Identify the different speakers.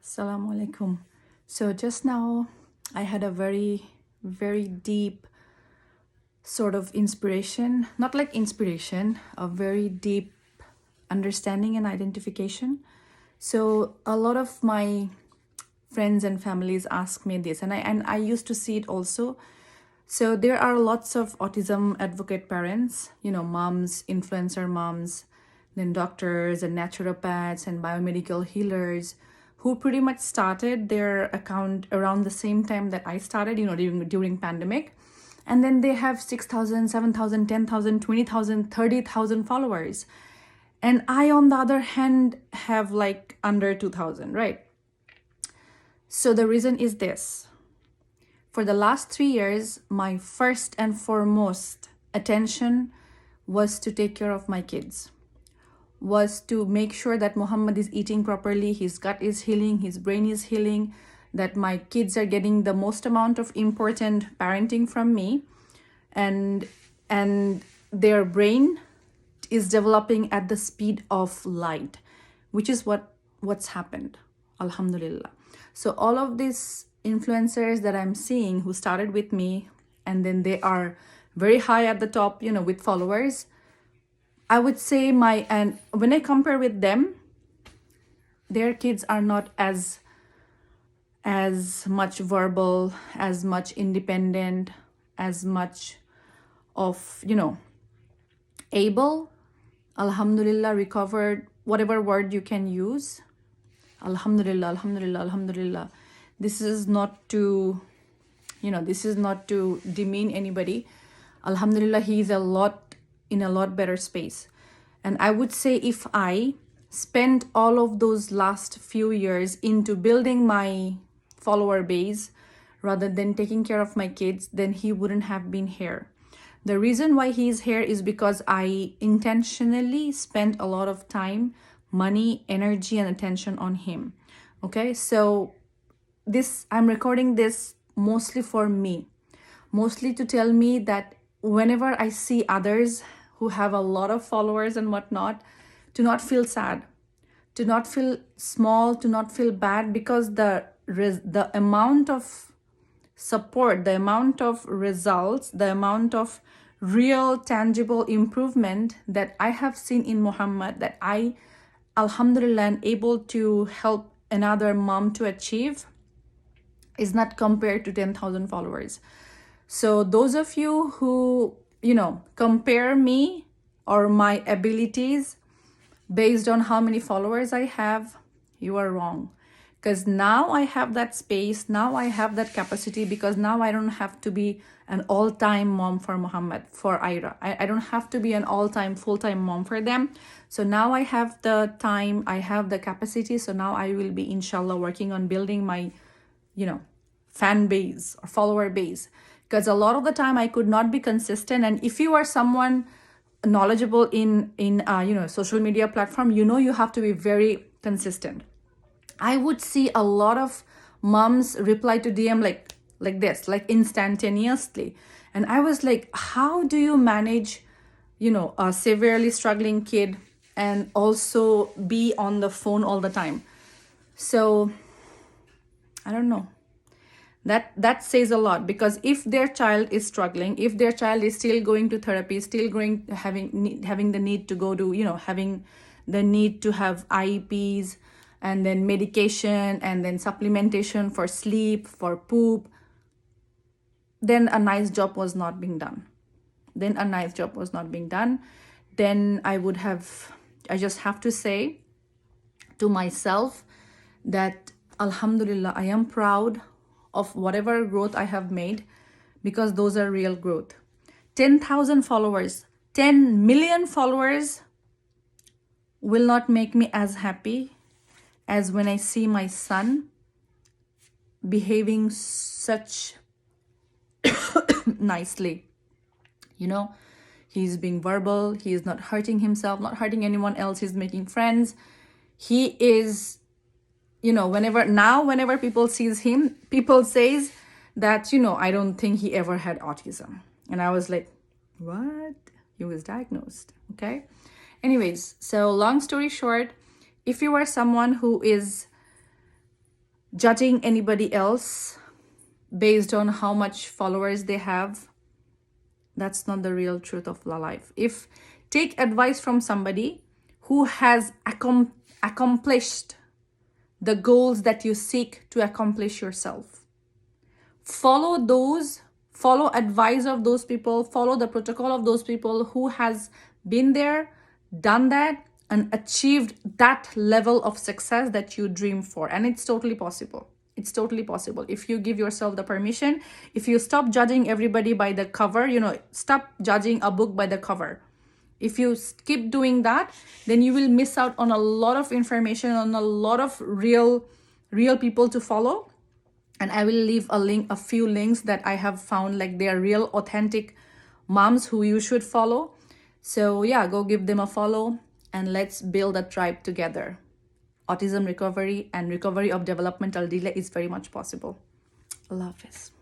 Speaker 1: Assalamu alaikum. So just now I had a very deep sort of inspiration, not like inspiration, a very deep understanding and identification. So a lot of my friends and families ask me this, and I used to see it also. So there are lots of autism advocate parents, moms, influencer moms, then doctors and naturopaths and biomedical healers who pretty much started their account around the same time that I started, during pandemic. And then they have 6,000, 7,000, 10,000, 20,000, 30,000 followers. And I, on the other hand, have like under 2,000, right? So the reason is this. For the last 3 years, my first and foremost attention was to take care of my kids, was to make sure that Muhammad is eating properly, his gut is healing, his brain is healing, that my kids are getting the most amount of important parenting from me, and their brain is developing at the speed of light, which is what's happened, alhamdulillah. So all of these influencers that I'm seeing who started with me, and then they are very high at the top, with followers, I would say and when I compare with them, their kids are not as much verbal, as much independent, as much of, able, alhamdulillah, recovered, whatever word you can use. Alhamdulillah, alhamdulillah, alhamdulillah. This is not to demean anybody. Alhamdulillah, he is in a lot better space. And I would say if I spent all of those last few years into building my follower base rather than taking care of my kids, then he wouldn't have been here. The reason why he's here is because I intentionally spent a lot of time, money, energy, and attention on him. Okay, so I'm recording this mostly for me, mostly to tell me that whenever I see others who have a lot of followers and whatnot, to not feel sad, to not feel small, to not feel bad, because the amount of support, the amount of results, the amount of real tangible improvement that I have seen in Muhammad, that I, alhamdulillah, am able to help another mom to achieve, is not compared to 10,000 followers. So those of you who, compare me or my abilities based on how many followers I have, you are wrong. Because now I have that space, now I have that capacity, because now I don't have to be an all-time mom for Muhammad, for Ira. I don't have to be an all-time, full-time mom for them. So now I have the time, I have the capacity. So now I will be, inshallah, working on building my, fan base or follower base. Because a lot of the time I could not be consistent. And if you are someone knowledgeable in social media platform, you have to be very consistent. I would see a lot of moms reply to DM like this, like instantaneously. And I was like, how do you manage, a severely struggling kid and also be on the phone all the time? So I don't know. That says a lot, because if their child is struggling, if their child is still going to therapy, still having the need to go to, having the need to have IEPs, and then medication, and then supplementation for sleep, for poop, then a nice job was not being done. Then I just have to say to myself that, alhamdulillah, I am proud of whatever growth I have made, because those are real growth. 10,000 followers, 10 million followers will not make me as happy as when I see my son behaving such nicely. He's being verbal, he is not hurting himself, not hurting anyone else, he's making friends. He is, whenever people sees him, people says that, I don't think he ever had autism. And I was like, what? He was diagnosed. Okay. Anyways, so long story short, if you are someone who is judging anybody else based on how much followers they have, that's not the real truth of life. If take advice from somebody who has accomplished the goals that you seek to accomplish yourself, follow advice of those people, follow the protocol of those people who has been there, done that, and achieved that level of success that you dream for. And it's totally possible. It's totally possible if you give yourself the permission. If you stop judging everybody by the cover, stop judging a book by the cover. If you keep doing that, then you will miss out on a lot of information, on a lot of real people to follow. And I will leave a few links that I have found, like they are real authentic moms who you should follow. So yeah, go give them a follow and let's build a tribe together. Autism recovery and recovery of developmental delay is very much possible. Allah Hafiz.